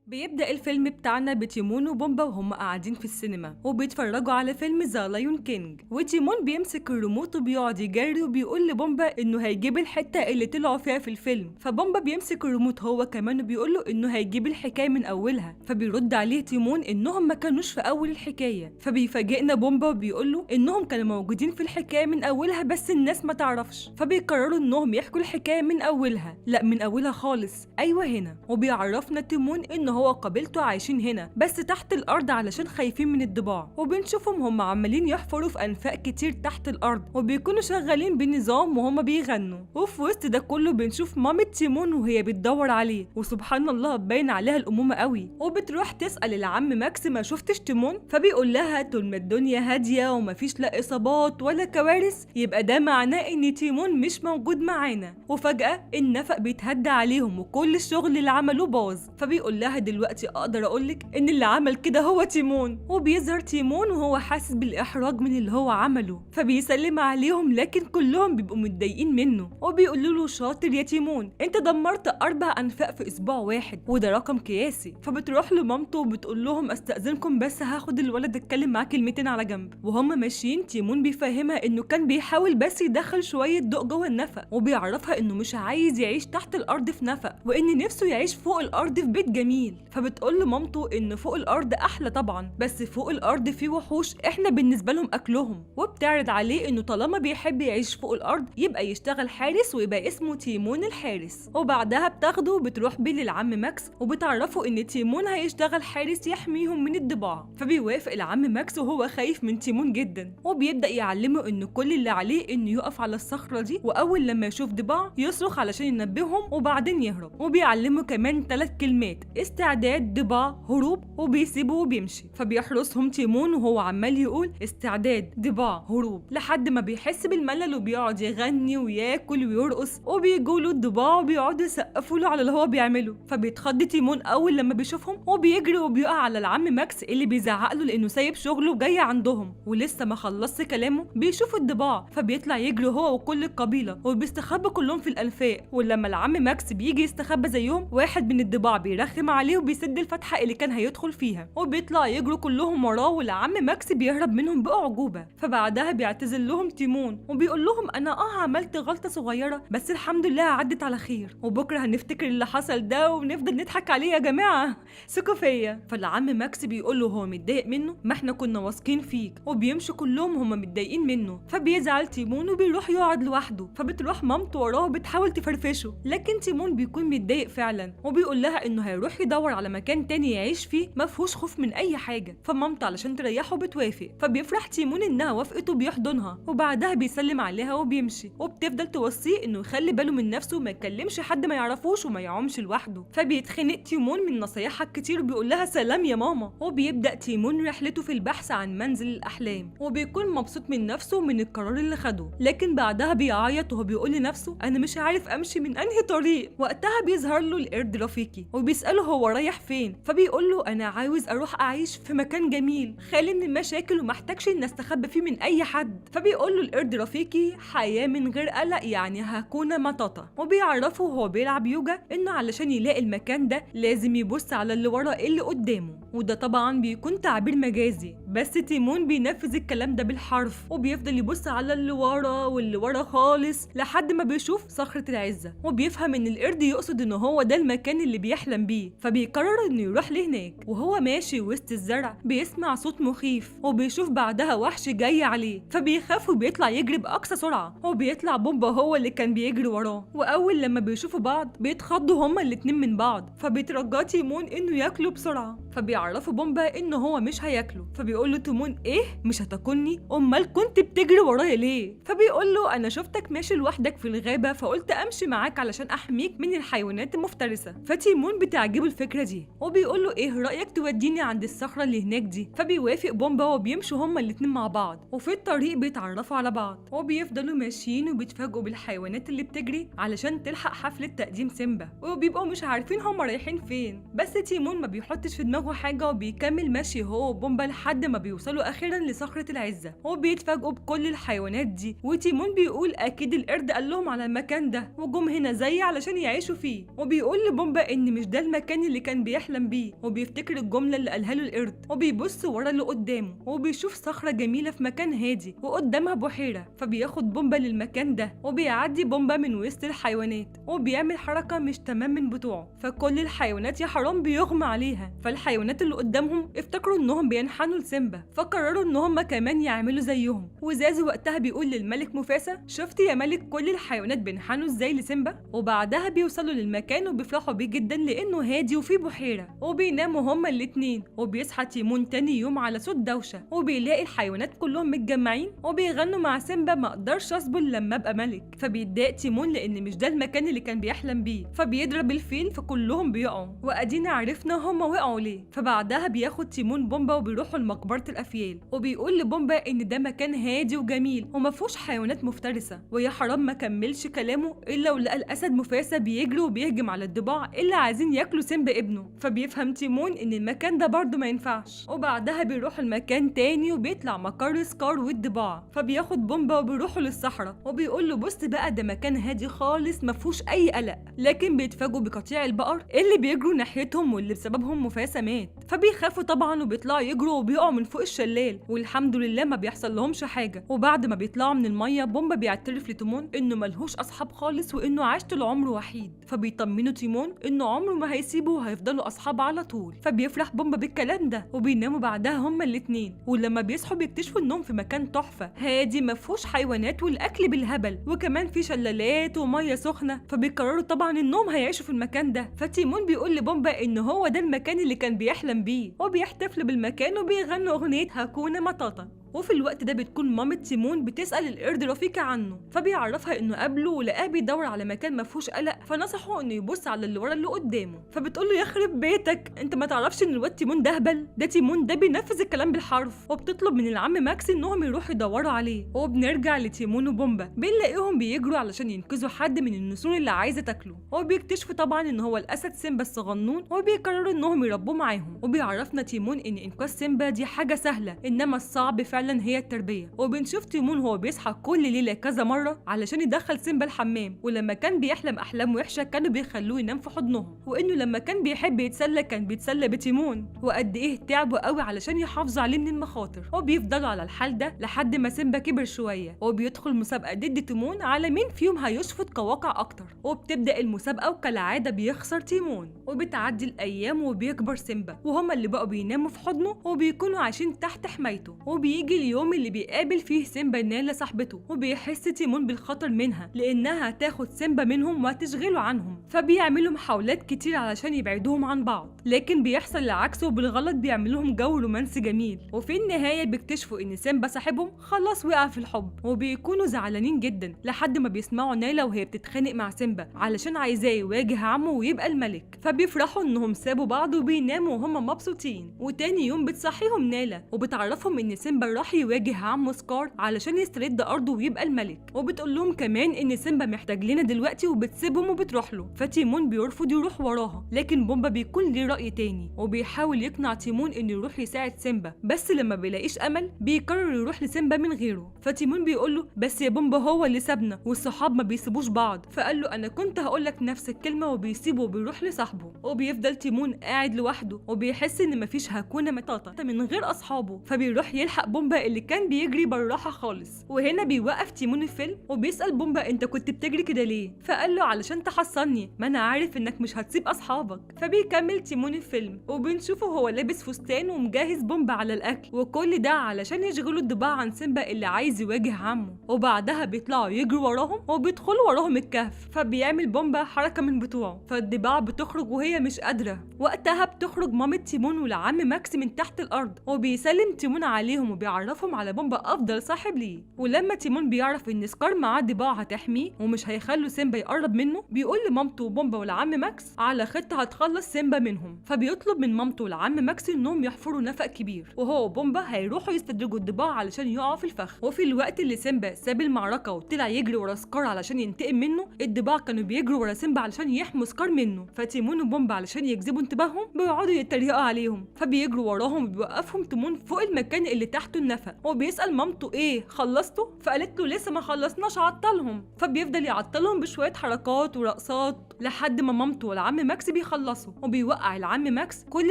بيبدأ الفيلم بتاعنا بتيمون وبومبا وهم قاعدين في السينما وبيتفرجوا على فيلم ذا لايون كينج. وتيمون بيمسك الريموت وبيقعد يجري وبيقول لبومبا انه هيجيب الحتة اللي طلعوا فيها في الفيلم. فبومبا بيمسك الريموت هو كمان وبيقول له انه هيجيب الحكاية من اولها. فبيرد عليه تيمون انهم ما كانوش في اول الحكاية. فبيفاجئنا بومبا وبيقول له انهم كانوا موجودين في الحكاية من اولها بس الناس ما تعرفش. فبيقرروا انهم يحكوا الحكاية من اولها. لا، من اولها خالص، ايوه هنا. وبيعرفنا تيمون انه هو وقبيلته عايشين هنا بس تحت الارض علشان خايفين من الضباع. وبنشوفهم هم عمالين يحفروا في انفاق كتير تحت الارض وبيكونوا شغالين بنظام وهم بيغنوا. وفي وسط ده كله بنشوف مامة تيمون وهي بتدور عليه، وسبحان الله باين عليها الامومه قوي. وبتروح تسال العم ماكس ما شفتش تيمون؟ فبيقول لها طول ما الدنيا هاديه ومفيش لا اصابات ولا كوارث يبقى ده معناه ان تيمون مش موجود معانا. وفجاه النفق بيتهدى عليهم وكل الشغل اللي عملوه باظ. فبيقول لها دلوقتي اقدر اقولك ان اللي عمل كده هو تيمون. وبيظهر تيمون وهو حاسس بالاحراج من اللي هو عمله، فبيسلم عليهم لكن كلهم بيبقوا متضايقين منه وبيقولوا له شاطر يا تيمون، انت دمرت 4 انفاق في اسبوع واحد وده رقم قياسي. فبتروح لمامته وبتقول لهم استاذنكم بس هاخد الولد اتكلم معاه كلمتين على جنب. وهم ماشيين تيمون بيفهمها انه كان بيحاول بس يدخل شويه ضوء جوه النفق، وبيعرفها انه مش عايز يعيش تحت الارض في نفق وان نفسه يعيش فوق الارض في بيت جميل. فبتقول لمامته ان فوق الارض احلى طبعا، بس فوق الارض في وحوش احنا بالنسبه لهم اكلهم. وبتعرض عليه انه طالما بيحب يعيش فوق الارض يبقى يشتغل حارس ويبقى اسمه تيمون الحارس. وبعدها بتاخده وبتروح بيه للعم ماكس وبتعرفه ان تيمون هيشتغل حارس يحميهم من الضباع. فبيوافق العم ماكس وهو خايف من تيمون جدا، وبيبدا يعلمه انه كل اللي عليه انه يقف على الصخره دي واول لما يشوف ضباع يصرخ علشان ينبههم وبعدين يهرب. وبيعلمه كمان 3 كلمات: استعداد، ضباع، هروب، وبيسيبه وبيمشي. فبيحرسهم تيمون وهو عمال يقول استعداد، ضباع، هروب لحد ما بيحس بالملل وبيقعد يغني وياكل ويرقص. وبيجوا الضباع وبيقعدوا يسقفوا له على اللي هو بيعمله. فبيتخض تيمون اول لما بيشوفهم وبيجري وبيقع على العم ماكس اللي بيزعق له لانه سايب شغله وجاي عندهم. ولسه ما خلصش كلامه بيشوف الضباع فبيطلع يجري هو وكل القبيله وبيستخبوا كلهم في الانفاق. ولما العم ماكس بيجي يستخبى زيهم واحد من الضباع بيرخم عليه وبيسد الفتحه اللي كان هيدخل فيها وبيطلع يجروا كلهم وراه. والعم ماكس بيهرب منهم بأعجوبه. فبعدها بيعتذر لهم تيمون وبيقول لهم انا عملت غلطه صغيره بس الحمد لله عدت على خير، وبكره هنفتكر اللي حصل ده ونفضل نضحك عليه يا جماعه، ثقوا فيا. فالعم ماكس بيقول له هو متضايق منه، ما احنا كنا واثقين فيك. وبيمشوا كلهم هم متضايقين منه. فبيزعل تيمون وبيروح يقعد لوحده. فبتروح مامته وراه وبتحاول تفرفشه، لكن تيمون بيكون متضايق فعلا وبيقول لها انه هيروح يدور على مكان تاني يعيش فيه ما فيهوش خوف من اي حاجه. فمامته علشان تريحه بتوافق. فبيفرح تيمون انها وافقت وبيحضنها وبعدها بيسلم عليها وبيمشي. وبتفضل توصيه انه يخلي باله من نفسه وما يكلمش حد ما يعرفوش وما يعومش لوحده. فبيتخنق تيمون من نصايحها الكتير وبيقول لها سلام يا ماما. وبيبدا تيمون رحلته في البحث عن منزل الاحلام وبيكون مبسوط من نفسه ومن القرار اللي خده، لكن بعدها بيعيط وهو بيقول لنفسه انا مش عارف امشي من انهي طريق. وقتها بيظهر له القرد رفيقي وبيساله هو رايح فين. فبيقول له انا عاوز اروح اعيش في مكان جميل خالي من المشاكل ومحتاجش ان استخبى فيه من اي حد. فبيقول له القرد رفيقي حياه من غير قلق يعني هكون مطاطا. وبيعرفه وهو بيلعب يوجا انه علشان يلاقي المكان ده لازم يبص على اللي ورا اللي قدامه، وده طبعا بيكون تعبير مجازي بس تيمون بينفذ الكلام ده بالحرف، وبيفضل يبص على اللي ورا واللي ورا خالص لحد ما بيشوف صخرة العزة، وبيفهم ان القرد يقصد ان هو ده المكان اللي بيحلم بيه، فبيقرر انه يروح لهناك. وهو ماشي وسط الزرع بيسمع صوت مخيف، وبيشوف بعدها وحش جاي عليه، فبيخاف وبيطلع يجري بأقصى سرعة، وبيطلع بومبا هو اللي كان بيجري وراه. واول لما بيشوفوا بعض بيتخضوا هما الاتنين من بعض، فبيترجاه تيمون انه ياكله بسرعة، فبيعرفوا بومبا انه هو مش هياكله، فبيقول له تيمون ايه مش هتاكلني؟ امال كنت بتجري ورايا ليه؟ فبيقول له انا شفتك ماشي لوحدك في الغابة فقلت امشي معاك علشان احميك من الحيوانات المفترسة. فتيمون بتعجبه الفكرة دي، وبيقول له ايه رأيك توديني عند الصخرة اللي هناك دي؟ فبيوافق بومبا وبيمشوا هما الاتنين مع بعض، وفي الطريق بيتعرفوا على بعض، وبيفضلوا ماشيين وبيتفاجئوا بالحيوانات اللي بتجري علشان تلحق حفلة تقديم سيمبا، وبيبقوا مش عارفين هما رايحين فين. بس تيمون ما بيحطش في دماغه حاجة وبيكمل ماشي هو وبومبا لحد ما بيوصلوا اخيرا لصخرة العزة، وبيتفاجئوا بكل الحيوانات دي. وتيمون بيقول اكيد القرد قال لهم على المكان ده وجم هنا زي علشان يعيشوا فيه، وبيقول لبومبا ان مش ده المكان اللي كان بيحلم بيه، وبيفتكر الجملة اللي قالها له القرد، وبيبص ورا اللي قدامه وبيشوف صخرة جميلة في مكان هادي وقدامها بحيرة، فبياخد بومبا للمكان ده، وبيعدي بومبا من وسط الحيوانات وبيعمل حركة مش تمام من بتوعه، فكل الحيوانات يا حرام بيغمى عليها. فالحيوانات اللي قدامهم افتكروا انهم بينحنوا لسيمبا، فقرروا انهم كمان يعملوا زيهم. وزازو وقتها بيقول للملك مفاسا شفت يا ملك كل الحيوانات بينحنوا ازاي لسيمبا؟ وبعدها بيوصلوا للمكان وبيفرحوا بيه جدا لانه هادي وفيه بحيرة، وبيناموا هما الاتنين. وبيصحى تيمون تاني يوم على صوت دوشة، وبيلاقي الحيوانات كلهم متجمعين وبيغنوا مع سيمبا ما اقدرش اصبر لما ابقى ملك. فبيتضايق تيمون لان مش ده المكان اللي كان بيحلم بيه، فبيضرب الفيل فكلهم بيقعوا، وادينا عرفنا هما وقعوا ليه. فبعدها بياخد تيمون بومبا وبيروحوا لمقبرة الافيال، وبيقول لبومبا ان ده مكان هادي وجميل ومفهوش حيوانات مفترسة. ويا حرام ما كملش كلامه الا ولقى الاسد مفاسا بيجري وبيهجم على الضباع اللي عايزين ياكلوا سيمبا ابنه، فبيفهم تيمون ان المكان ده برضه ما ينفعش. وبعدها بيروح المكان تاني وبيطلع مقر سكار والضباع، فبياخد بومبا وبيروحوا للصحراء، وبيقول له بص بقى ده مكان هادي خالص مفهوش اي قلق. لكن بيتفاجئوا بقطيع البقر اللي بيجروا ناحيتهم واللي بسببهم مفاسا مات، فبيخافوا طبعا وبيطلعوا يجروا وبيقعوا من فوق الشلال، والحمد لله ما بيحصل لهمش حاجه. وبعد ما بيطلعوا من الميه بومبا بيعترف لتيمون انه ملهوش اصحاب خالص وانه عاش طول عمره وحيد، فبيطمنوا تيمون انه عمره ما هيسيبه وهيفضلوا اصحاب على طول. فبيفرح بومبا بالكلام ده، وبيناموا بعدها هما الاتنين. ولما بيصحوا بيكتشفوا انهم في مكان تحفه هادي مفهوش حيوانات والاكل بالهبل، وكمان في شلالات وميه سخنه، فبيقرروا طبعا انهم هيعيشوا في المكان ده. فتيمون بيقول لبومبا ان هو ده المكان اللي كان بيحلم بيه، وبيحتفلوا بالمكان وبيغنوا اغنيه هاكونا ماتاتا. وفي الوقت ده بتكون مامة تيمون بتسأل القرد رفيقة عنه، فبيعرفها انه قابله ولقاه بيدور على مكان مفهوش قلق، فنصحه انه يبص على اللي ورا اللي قدامه. فبتقول له يخرب بيتك انت ما تعرفش ان الواد تيمون ده هبل؟ ده تيمون ده بينفذ الكلام بالحرف. وبتطلب من العم ماكس انهم يروحوا يدوروا عليه. وبنرجع لتيمون وبومبا بنلاقيهم بيجروا علشان ينقذوا حد من النسور اللي عايزه تاكله، وبيكتشفوا طبعا ان هو الاسد سيمبا الصغنون، وبيقرروا انهم يربوه معاهم. وبيعرفنا تيمون ان انقاذ سيمبا دي حاجه سهله، انما الصعب فعلا هي التربيه. وبنشوف تيمون هو بيصحى كل ليله كذا مره علشان يدخل سيمبا الحمام، ولما كان بيحلم احلام وحشه كانوا بيخلوه ينام في حضنهم، وانه لما كان بيحب يتسلى كان بيتسلى بتيمون، وقد ايه تعبوا قوي علشان يحافظوا عليه من المخاطر. وبيفضلوا على الحال ده لحد ما سيمبا كبر شويه، وبيدخل مسابقه ضد تيمون على مين فيهم هيشفط قواقع اكتر. وبتبدا المسابقه وكالعاده بيخسر تيمون، وبتعدي الايام وبيكبر سيمبا، وهما اللي بقوا بيناموا في حضنه وبيكونوا عايشين تحت حمايته. وبيجي اليوم اللي بيقابل فيه سيمبا نالا صاحبته، وبيحس تيمون بالخطر منها لانها هتاخد سيمبا منهم وهتشغله عنهم، فبيعملوا محاولات كتير علشان يبعدوهم عن بعض، لكن بيحصل العكس وبالغلط بيعملهم جو رومانسي جميل. وفي النهايه بيكتشفوا ان سيمبا صاحبهم خلاص وقع في الحب، وبيكونوا زعلانين جدا لحد ما بيسمعوا نالا وهي بتتخانق مع سيمبا علشان عايزاه يواجه عمه ويبقى الملك، فبيفرحوا انهم سابوا بعض وبيناموا وهم مبسوطين. وتاني يوم بتصحيهم نالا وبتعرفهم ان سيمبا راح راح يواجه عمه سكار علشان يسترد ارضه ويبقى الملك، وبتقول لهم كمان ان سيمبا محتاج لنا دلوقتي وبتسيبهم وبتروح له. فتيمون بيرفض يروح وراها، لكن بومبا بيكون ليه رأي تاني وبيحاول يقنع تيمون انه يروح يساعد سيمبا، بس لما بيلاقيش امل بيقرر يروح لسيمبا من غيره. فتيمون بيقول له بس يا بومبا هو اللي سابنا والصحاب ما بيسيبوش بعض. فقال له انا كنت هقول لك نفس الكلمه، وبيسيبه وبيروح لصاحبه. وبيفضل تيمون قاعد لوحده وبيحس ان مفيش هاكونا ماتاتا من غير اصحابه، فبيروح يلحق بومبا اللي كان بيجري بالراحه خالص. وهنا بيوقف تيمون الفيلم وبيسال بومبا انت كنت بتجري كده ليه؟ فقال له علشان تحصلني، ما انا عارف انك مش هتسيب اصحابك. فبيكمل تيمون الفيلم وبنشوفه هو لابس فستان ومجهز بومبا على الاكل، وكل ده علشان يشغلوا الضباع عن سيمبا اللي عايز يواجه عمه. وبعدها بيطلعوا يجروا وراهم وبيدخلوا وراهم الكهف، فبيعمل بومبا حركه من بتوعه، فالضباع بتخرج وهي مش قادره. وقتها بتخرج مامة تيمون والعم ماكس من تحت الارض، وبيسلم تيمون عليهم وبيعرفهم على بومبا افضل صاحب ليه. ولما تيمون بيعرف ان سكار معاه ضباع هتحميه ومش هيخلوا سيمبا يقرب منه، بيقول لمامته وبومبا والعم ماكس على خطه هتخلص سيمبا منهم. فبيطلب من مامته والعم ماكس انهم يحفروا نفق كبير، وهو وبومبا هيروحوا يستدرجوا الضباع علشان يقعوا في الفخ. وفي الوقت اللي سيمبا ساب المعركه وطلع يجري ورا سكار علشان ينتقم منه، الضباع كانوا بيجروا ورا سيمبا علشان يحموا سكار منه. فتيمون وبومبا علشان يجذبوا انتباههم بيقعدوا يتريقوا عليهم، فبيجروا وراهم وبيوقفهم تيمون فوق المكان اللي تحته النفق، وبيسال مامته ايه خلصتوا؟ فقالت له لسه ما خلصناش عطلهم. فبيفضل يعطلهم بشويه حركات ورقصات لحد ما مامته والعم ماكس بيخلصوا، وبيوقع العم ماكس كل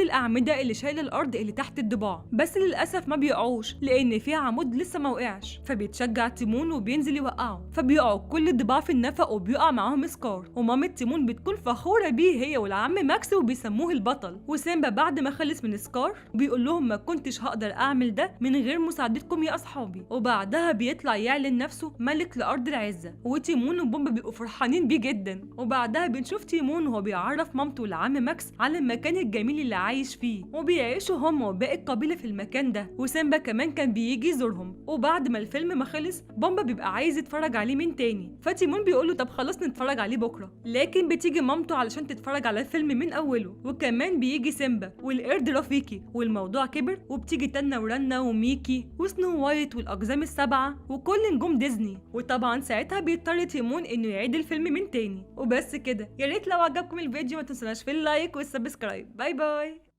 الاعمده اللي شايله الارض اللي تحت الضباع، بس للاسف ما بيقعوش لان في عمود لسه ما وقعش. فبيتشجع تيمون وبينزل يوقعه، فبيقعوا كل الضباع في النفق وبيقع معاهم سكار. ومامة تيمون بتكون فخوره بيه هي والعم ماكس وبيسموه البطل. وسيمبا بعد ما خلص من سكار بيقول لهم ما كنتش هقدر اعمل ده من غير مساعدتكم يا اصحابي. وبعدها بيطلع يعلن نفسه ملك لارض العزه، وتيمون وبومبا بيبقوا فرحانين بيه جدا. وبعدها بنشوف تيمون وهو بيعرف مامته والعم ماكس على المكان الجميل اللي عايش فيه، وبيعيشوا هم وباقي القبيله في المكان ده. وسيمبا كمان كان بيجي يزورهم. وبعد ما الفيلم ما خلص بومبا بيبقى عايز يتفرج عليه من تاني، فتيمون بيقول له طب خلاص نتفرج عليه بكره. لكن بتيجي مامته علشان تتفرج على الفيلم من اوله، وكمان بيجي سيمبا والقرد رفيقي، والموضوع كبر. وبتيجي تانا ورنا وميكي وسنو وايت والاقزام السبعه وكل نجوم ديزني. وطبعا ساعتها بيضطر تيمون انه يعيد الفيلم من تاني. وبس كده، يا ريت لو عجبكم الفيديو ما تنسوناش في اللايك والسبسكرايب. باي باي.